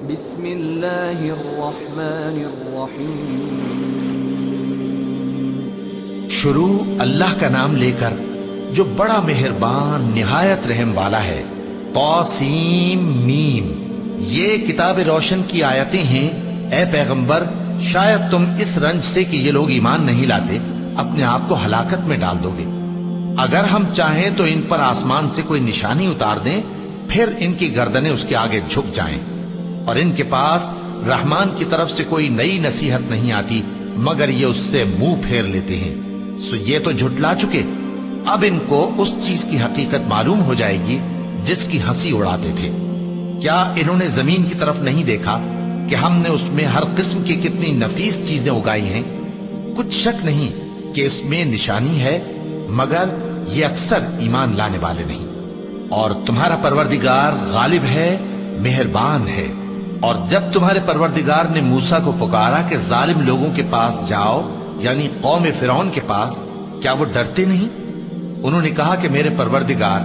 بسم اللہ الرحمن الرحیم۔ شروع اللہ کا نام لے کر جو بڑا مہربان نہایت رحم والا ہے۔ طاسیم میم، یہ کتاب روشن کی آیتیں ہیں۔ اے پیغمبر، شاید تم اس رنج سے کہ یہ لوگ ایمان نہیں لاتے اپنے آپ کو ہلاکت میں ڈال دو گے۔ اگر ہم چاہیں تو ان پر آسمان سے کوئی نشانی اتار دیں، پھر ان کی گردنیں اس کے آگے جھک جائیں، اور ان کے پاس رحمان کی طرف سے کوئی نئی نصیحت نہیں آتی مگر یہ اس سے منہ پھیر لیتے ہیں۔ سو یہ تو جھٹلا چکے، اب ان کو اس چیز کی حقیقت معلوم ہو جائے گی جس کی ہنسی اڑاتے تھے۔ کیا انہوں نے زمین کی طرف نہیں دیکھا کہ ہم نے اس میں ہر قسم کی کتنی نفیس چیزیں اگائی ہیں؟ کچھ شک نہیں کہ اس میں نشانی ہے، مگر یہ اکثر ایمان لانے والے نہیں۔ اور تمہارا پروردگار غالب ہے، مہربان ہے۔ اور جب تمہارے پروردگار نے موسیٰ کو پکارا کہ ظالم لوگوں کے پاس جاؤ، یعنی قوم فرعون کے پاس، کیا وہ ڈرتے نہیں؟ انہوں نے کہا کہ میرے پروردگار،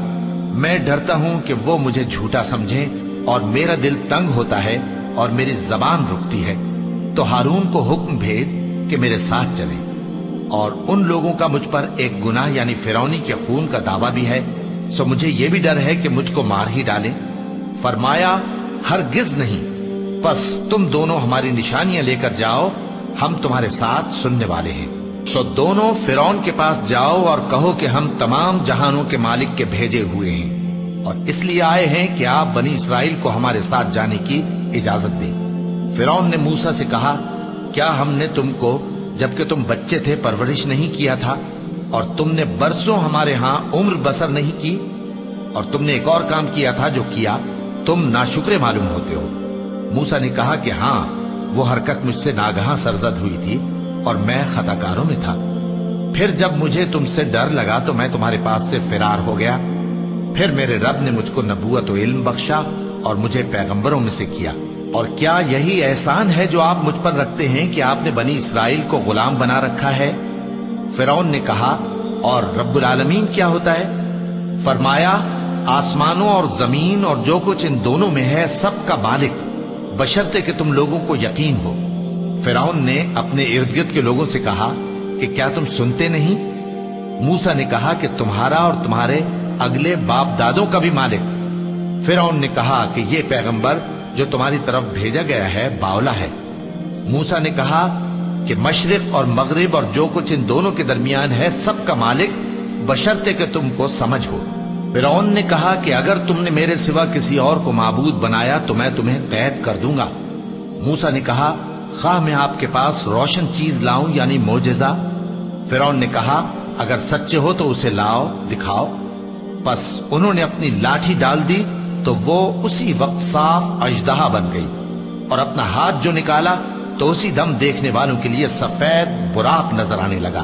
میں ڈرتا ہوں کہ وہ مجھے جھوٹا سمجھیں، اور میرا دل تنگ ہوتا ہے اور میری زبان رکتی ہے۔ تو ہارون کو حکم بھیج کہ میرے ساتھ چلیں۔ اور ان لوگوں کا مجھ پر ایک گناہ یعنی فرعونی کے خون کا دعویٰ بھی ہے، سو مجھے یہ بھی ڈر ہے کہ مجھ کو مار ہی ڈالیں۔ فرمایا ہرگز نہیں، بس تم دونوں ہماری نشانیاں لے کر جاؤ، ہم تمہارے ساتھ سننے والے ہیں۔ سو دونوں فرعون کے پاس جاؤ اور کہو کہ ہم تمام جہانوں کے مالک کے بھیجے ہوئے ہیں، اور اس لیے آئے ہیں کہ آپ بنی اسرائیل کو ہمارے ساتھ جانے کی اجازت دیں۔ فرعون نے موسیٰ سے کہا، کیا ہم نے تم کو جبکہ تم بچے تھے پرورش نہیں کیا تھا، اور تم نے برسوں ہمارے ہاں عمر بسر نہیں کی؟ اور تم نے ایک اور کام کیا تھا جو کیا، تم ناشکرے معلوم ہوتے ہو۔ موسیٰ نے کہا کہ ہاں، وہ حرکت مجھ سے ناگہاں سرزد ہوئی تھی اور میں خطا کاروں میں تھا۔ پھر جب مجھے تم سے ڈر لگا تو میں تمہارے پاس سے فرار ہو گیا۔ پھر میرے رب نے مجھ کو نبوت و علم بخشا اور مجھے پیغمبروں میں سے کیا۔ اور کیا یہی احسان ہے جو آپ مجھ پر رکھتے ہیں کہ آپ نے بنی اسرائیل کو غلام بنا رکھا ہے؟ فرعون نے کہا، اور رب العالمین کیا ہوتا ہے؟ فرمایا، آسمانوں اور زمین اور جو کچھ ان دونوں میں ہے سب کا مالک، بشرطے کہ تم لوگوں کو یقین ہو۔ فرعون نے اپنے ارد گرد کے لوگوں سے کہا کہ کیا تم سنتے نہیں؟ موسیٰ نے کہا کہ تمہارا اور تمہارے اگلے باپ دادوں کا بھی مالک۔ فرعون نے کہا کہ یہ پیغمبر جو تمہاری طرف بھیجا گیا ہے باولا ہے۔ موسیٰ نے کہا کہ مشرق اور مغرب اور جو کچھ ان دونوں کے درمیان ہے سب کا مالک، بشرطے کہ تم کو سمجھ ہو۔ فرعون نے کہا کہ اگر تم نے میرے سوا کسی اور کو معبود بنایا تو میں تمہیں قید کر دوں گا۔ موسیٰ نے کہا، خواہ میں آپ کے پاس روشن چیز لاؤں یعنی معجزہ؟ فرعون نے کہا، اگر سچے ہو تو اسے لاؤ، دکھاؤ۔ پس انہوں نے اپنی لاٹھی ڈال دی تو وہ اسی وقت صاف اژدہا بن گئی، اور اپنا ہاتھ جو نکالا تو اسی دم دیکھنے والوں کے لیے سفید براق نظر آنے لگا۔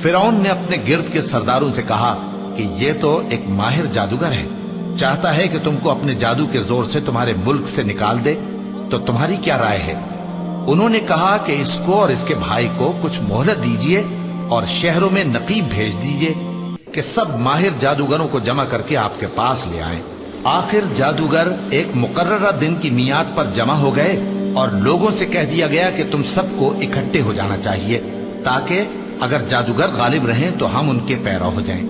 فرعون نے اپنے گرد کے سرداروں سے کہا کہ یہ تو ایک ماہر جادوگر ہے، چاہتا ہے کہ تم کو اپنے جادو کے زور سے تمہارے ملک سے نکال دے، تو تمہاری کیا رائے ہے؟ انہوں نے کہا کہ اس کو اور اس کے بھائی کو کچھ مہلت دیجئے اور شہروں میں نقیب بھیج دیجئے کہ سب ماہر جادوگروں کو جمع کر کے آپ کے پاس لے آئیں۔ آخر جادوگر ایک مقررہ دن کی میعاد پر جمع ہو گئے، اور لوگوں سے کہہ دیا گیا کہ تم سب کو اکٹھے ہو جانا چاہیے، تاکہ اگر جادوگر غالب رہیں تو ہم ان کے پیرو ہو جائیں۔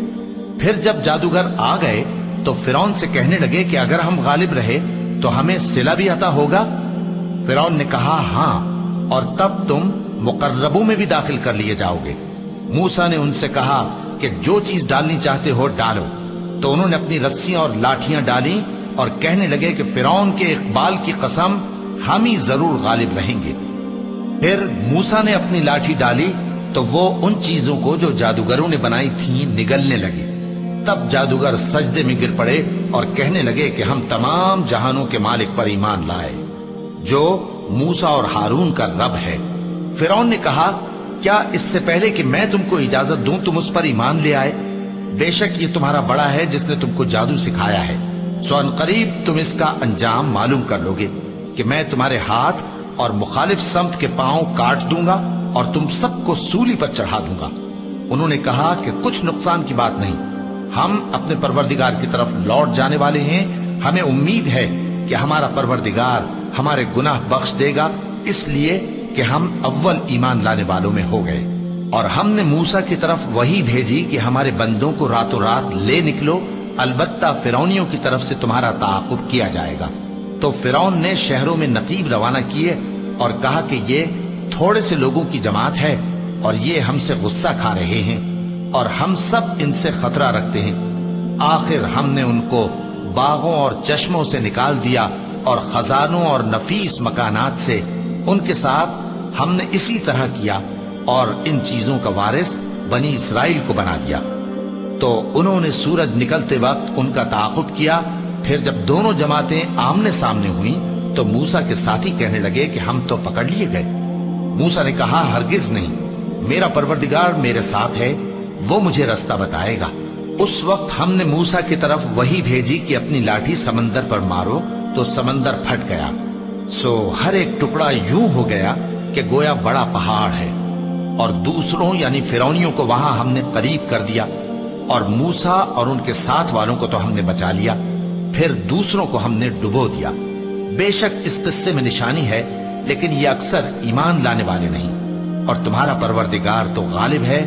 پھر جب جادوگر آ گئے تو فرعون سے کہنے لگے کہ اگر ہم غالب رہے تو ہمیں صلہ بھی عطا ہوگا؟ فرعون نے کہا، ہاں، اور تب تم مقربوں میں بھی داخل کر لیے جاؤ گے۔ موسیٰ نے ان سے کہا کہ جو چیز ڈالنی چاہتے ہو ڈالو۔ تو انہوں نے اپنی رسیاں اور لاٹھیاں ڈالیں اور کہنے لگے کہ فرعون کے اقبال کی قسم، ہم ہی ضرور غالب رہیں گے۔ پھر موسیٰ نے اپنی لاٹھی ڈالی تو وہ ان چیزوں کو جو جادوگروں نے بنائی تھیں نگلنے لگی۔ تب جادوگر سجدے میں گر پڑے اور کہنے لگے کہ ہم تمام جہانوں کے مالک پر ایمان لائے، جو موسیٰ اور ہارون کا رب ہے۔ فرعون نے کہا، کیا اس سے پہلے کہ میں تم کو اجازت دوں تم اس پر ایمان لے آئے؟ بے شک یہ تمہارا بڑا ہے جس نے تم کو جادو سکھایا ہے، سو ان قریب تم اس کا انجام معلوم کر لو گے کہ میں تمہارے ہاتھ اور مخالف سمت کے پاؤں کاٹ دوں گا اور تم سب کو سولی پر چڑھا دوں گا۔ انہوں نے کہا کہ کچھ نقصان کی بات نہیں، ہم اپنے پروردگار کی طرف لوٹ جانے والے ہیں، ہمیں امید ہے کہ کہ ہمارا پروردگار ہمارے گناہ بخش دے گا، اس لیے کہ ہم اول ایمان لانے والوں میں ہو گئے۔ اور ہم نے موسیٰ کی طرف وحی بھیجی کہ ہمارے بندوں کو راتوں رات لے نکلو، البتہ فرعونیوں کی طرف سے تمہارا تعاقب کیا جائے گا۔ تو فرعون نے شہروں میں نقیب روانہ کیے اور کہا کہ یہ تھوڑے سے لوگوں کی جماعت ہے اور یہ ہم سے غصہ کھا رہے ہیں اور ہم سب ان سے خطرہ رکھتے ہیں۔ آخر ہم نے ان کو باغوں اور چشموں سے نکال دیا اور خزانوں اور نفیس مکانات سے۔ ان کے ساتھ ہم نے اسی طرح کیا اور ان چیزوں کا وارث بنی اسرائیل کو بنا دیا۔ تو انہوں نے سورج نکلتے وقت ان کا تعاقب کیا۔ پھر جب دونوں جماعتیں آمنے سامنے ہوئیں تو موسیٰ کے ساتھی کہنے لگے کہ ہم تو پکڑ لیے گئے۔ موسیٰ نے کہا ہرگز نہیں، میرا پروردگار میرے ساتھ ہے، وہ مجھے رستہ بتائے گا۔ اس وقت ہم نے موسیٰ کی طرف وحی بھیجی کہ اپنی لاٹھی سمندر پر مارو، تو سمندر پھٹ گیا، سو ہر ایک ٹکڑا یوں ہو گیا کہ گویا بڑا پہاڑ ہے۔ اور دوسروں یعنی فرعونیوں کو وہاں ہم نے قریب کر دیا، اور موسیٰ اور ان کے ساتھ والوں کو تو ہم نے بچا لیا، پھر دوسروں کو ہم نے ڈبو دیا۔ بے شک اس قصے میں نشانی ہے، لیکن یہ اکثر ایمان لانے والے نہیں۔ اور تمہارا پروردگار تو غالب ہے،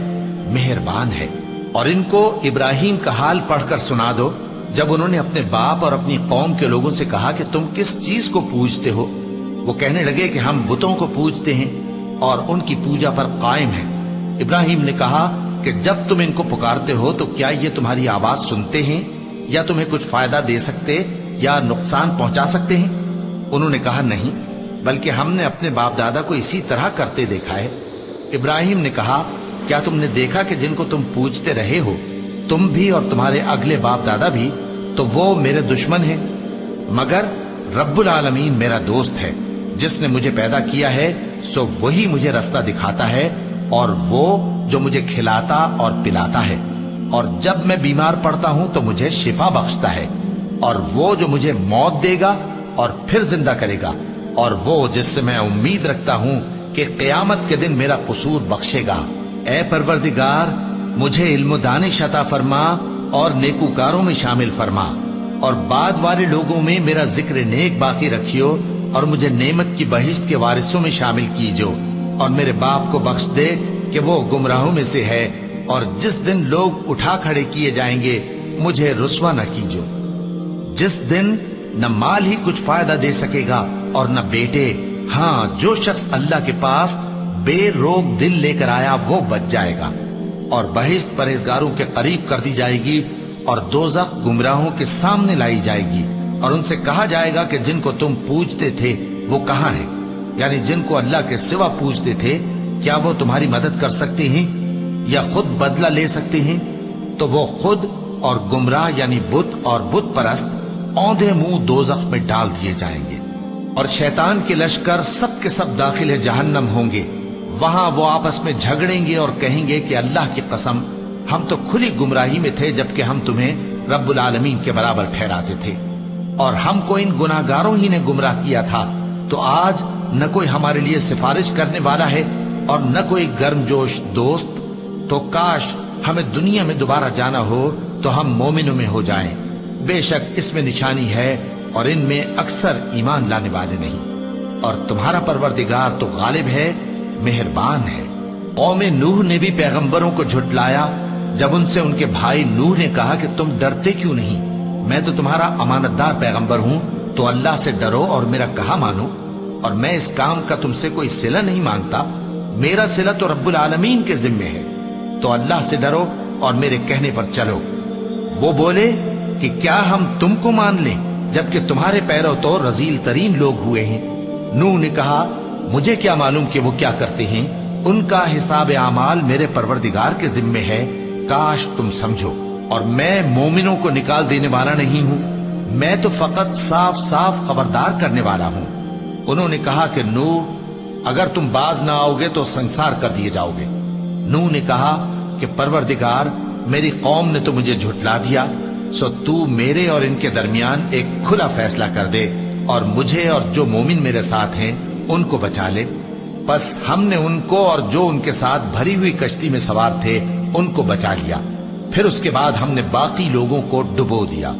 مہربان ہے۔ اور ان کو ابراہیم کا حال پڑھ کر سنا دو، جب انہوں نے اپنے باپ اور اپنی قوم کے لوگوں سے کہا کہ تم کس چیز کو پوجتے ہو؟ وہ کہنے لگے کہ ہم بتوں کو پوجتے ہیں اور ان کی پوجا پر قائم ہیں۔ ابراہیم نے کہا کہ جب تم ان کو پکارتے ہو تو کیا یہ تمہاری آواز سنتے ہیں یا تمہیں کچھ فائدہ دے سکتے یا نقصان پہنچا سکتے ہیں؟ انہوں نے کہا نہیں، بلکہ ہم نے اپنے باپ دادا کو اسی طرح کرتے دیکھا ہے۔ ابراہیم نے کہا کیا تم نے دیکھا کہ جن کو تم پوجتے رہے ہو، تم بھی اور تمہارے اگلے باپ دادا بھی، تو وہ میرے دشمن ہیں، مگر رب العالمین میرا دوست ہے۔ جس نے مجھے پیدا کیا ہے سو وہی مجھے رستہ دکھاتا ہے، اور وہ جو مجھے کھلاتا اور پلاتا ہے، اور جب میں بیمار پڑتا ہوں تو مجھے شفا بخشتا ہے، اور وہ جو مجھے موت دے گا اور پھر زندہ کرے گا، اور وہ جس سے میں امید رکھتا ہوں کہ قیامت کے دن میرا قصور بخشے گا۔ اے پروردگار، مجھے علم و دانش عطا فرما اور نیکوکاروں میں شامل فرما، اور بعد والے لوگوں میں میرا ذکر نیک باقی رکھیو، اور مجھے نعمت کی بہشت کے وارثوں میں شامل کیجو، اور میرے باپ کو بخش دے کہ وہ گمراہوں میں سے ہے، اور جس دن لوگ اٹھا کھڑے کیے جائیں گے مجھے رسوا نہ کیجو، جس دن نہ مال ہی کچھ فائدہ دے سکے گا اور نہ بیٹے۔ ہاں، جو شخص اللہ کے پاس بے روک دل لے کر آیا وہ بچ جائے گا، اور بہشت پرہیزگاروں کے قریب کر دی جائے گی، اور دوزخ گمراہوں کے سامنے لائی جائے گی، اور ان سے کہا جائے گا کہ جن کو تم پوجتے تھے وہ کہاں ہیں؟ یعنی جن کو اللہ کے سوا پوجتے تھے، کیا وہ تمہاری مدد کر سکتے ہیں یا خود بدلہ لے سکتے ہیں؟ تو وہ خود اور گمراہ یعنی بت اور بت پرست اوندھے منہ دوزخ میں ڈال دیے جائیں گے۔ اور شیطان کے لشکر سب کے سب داخل جہنم ہوں گے، وہاں وہ آپس میں جھگڑیں گے اور کہیں گے کہ اللہ کی قسم ہم تو کھلی گمراہی میں تھے جبکہ ہم تمہیں رب العالمین کے برابر ٹھہراتے تھے، اور ہم کو ان گناہگاروں ہی نے گمراہ کیا تھا، تو آج نہ کوئی ہمارے لیے سفارش کرنے والا ہے اور نہ کوئی گرم جوش دوست، تو کاش ہمیں دنیا میں دوبارہ جانا ہو تو ہم مومنوں میں ہو جائیں۔ بے شک اس میں نشانی ہے اور ان میں اکثر ایمان لانے والے نہیں، اور تمہارا پروردگار تو غالب ہے، مہربان ہے۔ قوم نوح نے بھی پیغمبروں کو جھٹلایا جب ان سے ان کے بھائی نوح نے کہا کہ تم ڈرتے کیوں نہیں؟ میں تو تمہارا امانت دار پیغمبر ہوں، تو اللہ سے ڈرو اور میرا کہا مانو، اور میں اس کام کا تم سے کوئی صلہ نہیں مانگتا، میرا صلہ تو رب العالمین کے ذمے ہے، تو اللہ سے ڈرو اور میرے کہنے پر چلو۔ وہ بولے کہ کیا ہم تم کو مان لیں جبکہ تمہارے پیرو تو رذیل ترین لوگ ہوئے ہیں؟ نوح نے کہا مجھے کیا معلوم کہ وہ کیا کرتے ہیں، ان کا حساب اعمال میرے پروردگار کے ذمے ہے، کاش تم سمجھو، اور میں مومنوں کو نکال دینے والا نہیں ہوں، میں تو فقط صاف صاف خبردار کرنے والا ہوں۔ انہوں نے کہا کہ نوح اگر تم باز نہ آؤ گے تو سنسار کر دیے جاؤ گے۔ نوح نے کہا کہ پروردگار، میری قوم نے تو مجھے جھٹلا دیا، سو تو میرے اور ان کے درمیان ایک کھلا فیصلہ کر دے، اور مجھے اور جو مومن میرے ساتھ ہیں ان کو بچا لے۔ بس ہم نے ان کو اور جو ان کے ساتھ بھری ہوئی کشتی میں سوار تھے ان کو بچا لیا، پھر اس کے بعد ہم نے باقی لوگوں کو ڈبو دیا۔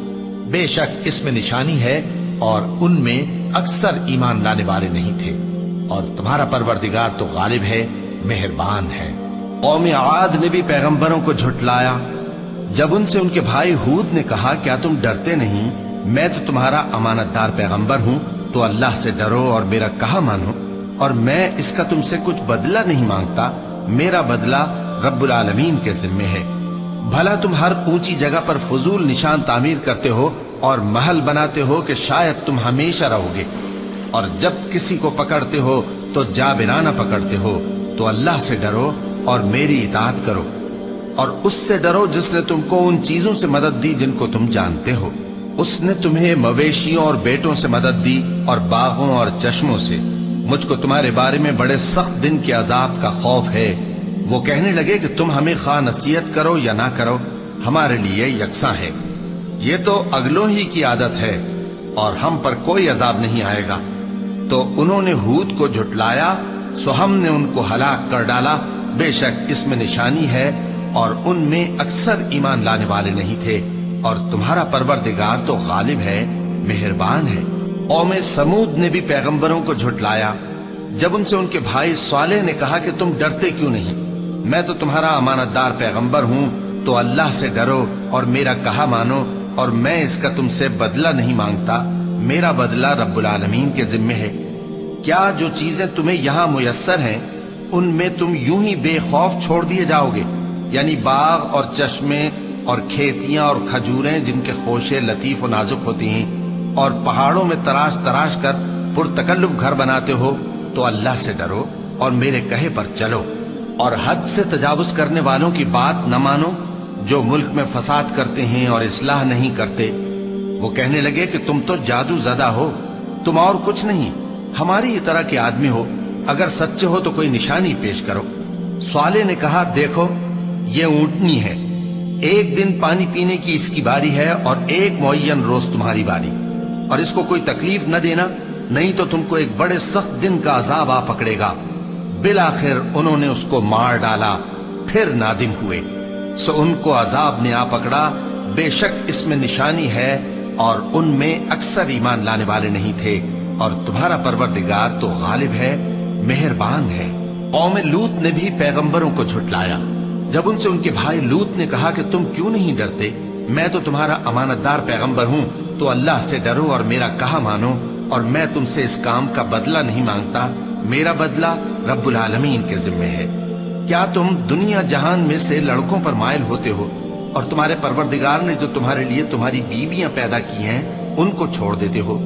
بے شک اس میں نشانی ہے اور ان میں اکثر ایمان لانے والے نہیں تھے، اور تمہارا پروردگار تو غالب ہے، مہربان ہے۔ قوم عاد نے بھی پیغمبروں کو جھٹلایا جب ان سے ان کے بھائی ہود نے کہا کیا تم ڈرتے نہیں؟ میں تو تمہارا امانت دار پیغمبر ہوں، تو اللہ سے ڈرو اور میرا کہا مانو، اور میں اس کا تم سے کچھ بدلہ نہیں مانگتا، میرا بدلہ رب العالمین کے ذمے ہے۔ بھلا تم ہر اونچی جگہ پر فضول نشان تعمیر کرتے ہو اور محل بناتے ہو کہ شاید تم ہمیشہ رہو گے، اور جب کسی کو پکڑتے ہو تو جابرانہ پکڑتے ہو، تو اللہ سے ڈرو اور میری اطاعت کرو، اور اس سے ڈرو جس نے تم کو ان چیزوں سے مدد دی جن کو تم جانتے ہو۔ اس نے تمہیں مویشیوں اور بیٹوں سے مدد دی اور باغوں اور چشموں سے۔ مجھ کو تمہارے بارے میں بڑے سخت دن کے عذاب کا خوف ہے۔ وہ کہنے لگے کہ تم ہمیں خواہ نصیحت کرو یا نہ کرو، ہمارے لیے یکساں ہے، یہ تو اگلوں ہی کی عادت ہے، اور ہم پر کوئی عذاب نہیں آئے گا۔ تو انہوں نے ہود کو جھٹلایا، سو ہم نے ان کو ہلاک کر ڈالا، بے شک اس میں نشانی ہے، اور ان میں اکثر ایمان لانے والے نہیں تھے، اور تمہارا پروردگار تو غالب ہے، مہربان ہے۔ قوم سمود نے بھی پیغمبروں کو جھٹلایا جب ان سے ان کے بھائی صالح نے کہا کہ تم ڈرتے کیوں نہیں؟ میں تو تمہارا امانت دار پیغمبر ہوں، تو اللہ سے ڈرو اور میرا کہا مانو، اور میں اس کا تم سے بدلہ نہیں مانگتا، میرا بدلہ رب العالمین کے ذمے ہے۔ کیا جو چیزیں تمہیں یہاں میسر ہیں ان میں تم یوں ہی بے خوف چھوڑ دیے جاؤ گے؟ یعنی باغ اور چشمے اور کھیتیاں اور کھجوریں جن کے خوشے لطیف و نازک ہوتی ہیں، اور پہاڑوں میں تراش تراش کر پرتکلف گھر بناتے ہو، تو اللہ سے ڈرو اور میرے کہے پر چلو، اور حد سے تجاوز کرنے والوں کی بات نہ مانو جو ملک میں فساد کرتے ہیں اور اصلاح نہیں کرتے۔ وہ کہنے لگے کہ تم تو جادو زدہ ہو، تم اور کچھ نہیں، ہماری ہی طرح کے آدمی ہو، اگر سچے ہو تو کوئی نشانی پیش کرو۔ صالح نے کہا دیکھو یہ اونٹنی ہے، ایک دن پانی پینے کی اس کی باری ہے اور ایک معین روز تمہاری باری، اور اس کو کوئی تکلیف نہ دینا، نہیں تو تم کو ایک بڑے سخت دن کا عذاب آ پکڑے گا۔ بالآخر انہوں نے اس کو مار ڈالا، پھر نادم ہوئے، سو ان کو عذاب نے آ پکڑا، بے شک اس میں نشانی ہے، اور ان میں اکثر ایمان لانے والے نہیں تھے، اور تمہارا پروردگار تو غالب ہے، مہربان ہے۔ قوم لوط نے بھی پیغمبروں کو جھٹلایا جب ان سے ان کے بھائی لوط نے کہا کہ تم کیوں نہیں ڈرتے؟ میں تو تمہارا امانت دار پیغمبر ہوں، تو اللہ سے ڈرو اور میرا کہا مانو، اور میں تم سے اس کام کا بدلہ نہیں مانگتا، میرا بدلہ رب العالمین کے ذمے ہے۔ کیا تم دنیا جہان میں سے لڑکوں پر مائل ہوتے ہو، اور تمہارے پروردگار نے جو تمہارے لیے تمہاری بیویاں پیدا کی ہیں ان کو چھوڑ دیتے ہو؟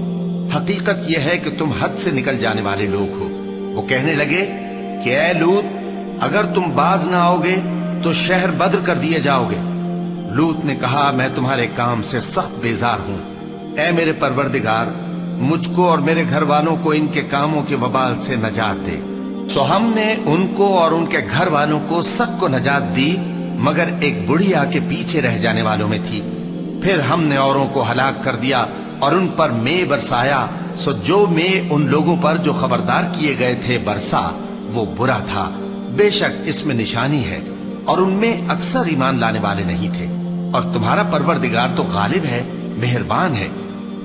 حقیقت یہ ہے کہ تم حد سے نکل جانے والے لوگ ہو۔ وہ کہنے لگے کہ اے لوط، اگر تم باز نہ آؤ گے تو شہر بدر کر دیے جاؤ گے۔ لوط نے کہا میں تمہارے کام سے سخت بیزار ہوں، اے میرے پروردگار، مجھ کو اور میرے گھر والوں کو ان کے کاموں کے وبال سے نجات دے۔ سو ہم نے ان کو اور ان کے گھر والوں کو سب کو نجات دی، مگر ایک بڑھی آ کے پیچھے رہ جانے والوں میں تھی۔ پھر ہم نے اوروں کو ہلاک کر دیا اور ان پر مے برسایا، سو جو مے ان لوگوں پر جو خبردار کیے گئے تھے برسا، وہ برا تھا۔ بے شک اس میں نشانی ہے، اور ان میں اکثر ایمان لانے والے نہیں تھے، اور تمہارا پروردگار تو غالب ہے، مہربان ہے۔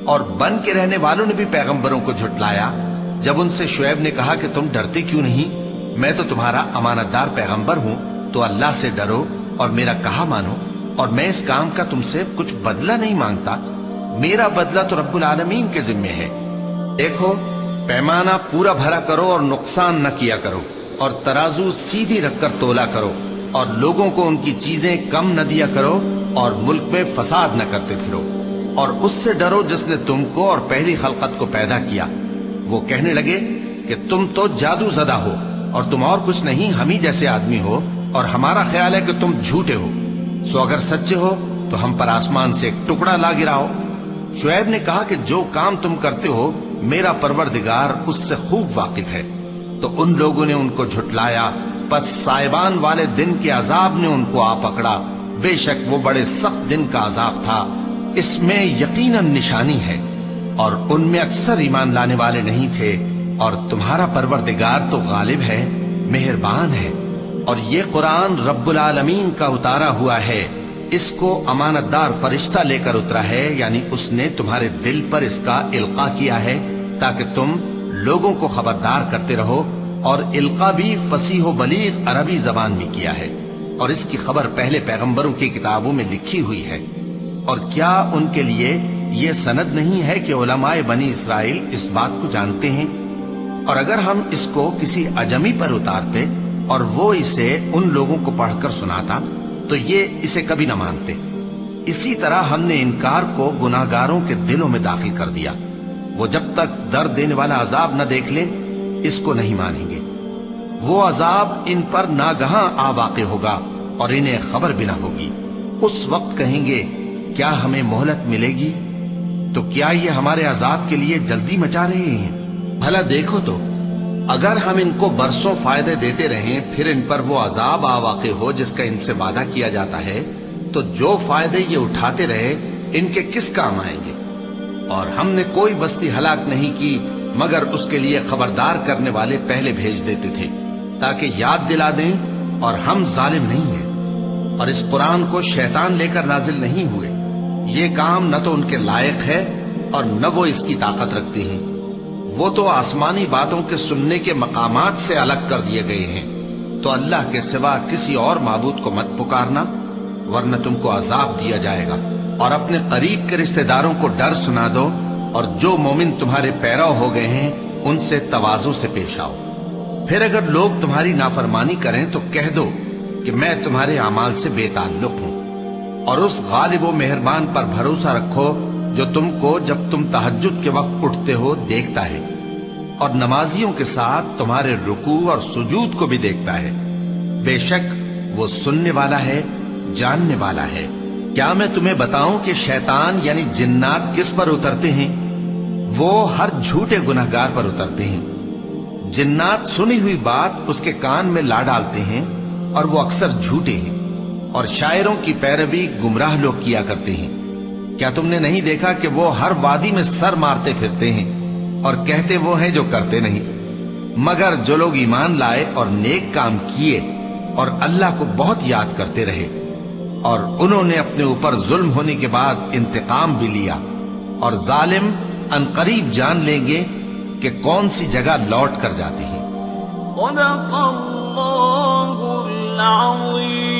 اور بن کے رہنے والوں نے بھی پیغمبروں کو جھٹلایا جب ان سے شعیب نے کہا کہ تم ڈرتے کیوں نہیں؟ میں تو تمہارا امانت دار پیغمبر ہوں، تو اللہ سے ڈرو اور میرا کہا مانو، اور میں اس کام کا تم سے کچھ بدلہ نہیں مانگتا، میرا بدلہ تو رب العالمین کے ذمے ہے۔ دیکھو پیمانہ پورا بھرا کرو اور نقصان نہ کیا کرو، اور ترازو سیدھی رکھ کر تولا کرو، اور لوگوں کو ان کی چیزیں کم نہ دیا کرو، اور ملک میں فساد نہ کرتے پھرو، اور اس سے ڈرو جس نے تم کو اور پہلی خلقت کو پیدا کیا۔ وہ کہنے لگے کہ تم تو جادو زدہ ہو، اور تم اور کچھ نہیں، ہم ہی جیسے آدمی ہو، اور ہمارا خیال ہے کہ تم جھوٹے ہو، سو اگر سچے ہو تو ہم پر آسمان سے ایک ٹکڑا لا گراؤ۔ شعیب نے کہا کہ جو کام تم کرتے ہو میرا پروردگار اس سے خوب واقف ہے۔ تو ان لوگوں نے ان کو جھٹلایا، پس سائبان والے دن کے عذاب نے ان کو آ پکڑا، بے شک وہ بڑے سخت دن کا عذاب تھا، اس میں یقیناً نشانی ہے، اور ان میں اکثر ایمان لانے والے نہیں تھے، اور تمہارا پروردگار تو غالب ہے، مہربان ہے۔ اور یہ قرآن رب العالمین کا اتارا ہوا ہے، اس کو امانت دار فرشتہ لے کر اترا ہے، یعنی اس نے تمہارے دل پر اس کا القاء کیا ہے تاکہ تم لوگوں کو خبردار کرتے رہو، اور القاء بھی فصیح و بلیغ عربی زبان میں کیا ہے، اور اس کی خبر پہلے پیغمبروں کی کتابوں میں لکھی ہوئی ہے۔ اور کیا ان کے لیے یہ سند نہیں ہے کہ علماء بنی اسرائیل اس بات کو جانتے ہیں؟ اور اگر ہم اس کو کسی اجمی پر اتارتے اور وہ اسے ان لوگوں کو پڑھ کر سناتا تو یہ اسے کبھی نہ مانتے۔ اسی طرح ہم نے انکار کو گناہگاروں کے دلوں میں داخل کر دیا، وہ جب تک درد دینے والا عذاب نہ دیکھ لیں اس کو نہیں مانیں گے۔ وہ عذاب ان پر ناگہاں آ واقع ہوگا اور انہیں خبر بھی نہ ہوگی۔ اس وقت کہیں گے کیا ہمیں مہلت ملے گی؟ تو کیا یہ ہمارے عذاب کے لیے جلدی مچا رہے ہیں؟ بھلا دیکھو تو اگر ہم ان کو برسوں فائدے دیتے رہیں پھر ان پر وہ عذاب آ واقع ہو جس کا ان سے وعدہ کیا جاتا ہے، تو جو فائدے یہ اٹھاتے رہے ان کے کس کام آئیں گے؟ اور ہم نے کوئی بستی ہلاک نہیں کی مگر اس کے لیے خبردار کرنے والے پہلے بھیج دیتے تھے تاکہ یاد دلا دیں، اور ہم ظالم نہیں ہیں۔ اور اس قرآن کو شیطان لے کر نازل نہیں ہوئے، یہ کام نہ تو ان کے لائق ہے اور نہ وہ اس کی طاقت رکھتے ہیں۔ وہ تو آسمانی باتوں کے سننے کے مقامات سے الگ کر دیے گئے ہیں۔ تو اللہ کے سوا کسی اور معبود کو مت پکارنا ورنہ تم کو عذاب دیا جائے گا، اور اپنے قریب کے رشتہ داروں کو ڈر سنا دو، اور جو مومن تمہارے پیرو ہو گئے ہیں ان سے تواضع سے پیش آؤ۔ پھر اگر لوگ تمہاری نافرمانی کریں تو کہہ دو کہ میں تمہارے اعمال سے بے تعلق ہوں، اور اس غالب و مہربان پر بھروسہ رکھو جو تم کو جب تم تہجد کے وقت اٹھتے ہو دیکھتا ہے، اور نمازیوں کے ساتھ تمہارے رکوع اور سجود کو بھی دیکھتا ہے۔ بے شک وہ سننے والا ہے، جاننے والا ہے۔ کیا میں تمہیں بتاؤں کہ شیطان یعنی جنات کس پر اترتے ہیں؟ وہ ہر جھوٹے گناہگار پر اترتے ہیں۔ جنات سنی ہوئی بات اس کے کان میں لا ڈالتے ہیں اور وہ اکثر جھوٹے ہیں، اور شاعروں کی پیروی گمراہ لوگ کیا کرتے ہیں۔ کیا تم نے نہیں دیکھا کہ وہ ہر وادی میں سر مارتے پھرتے ہیں اور کہتے وہ ہیں جو کرتے نہیں؟ مگر جو لوگ ایمان لائے اور نیک کام کیے اور اللہ کو بہت یاد کرتے رہے، اور انہوں نے اپنے اوپر ظلم ہونے کے بعد انتقام بھی لیا، اور ظالم عنقریب جان لیں گے کہ کون سی جگہ لوٹ کر جاتے ہیں۔ صدق اللہ العظیم۔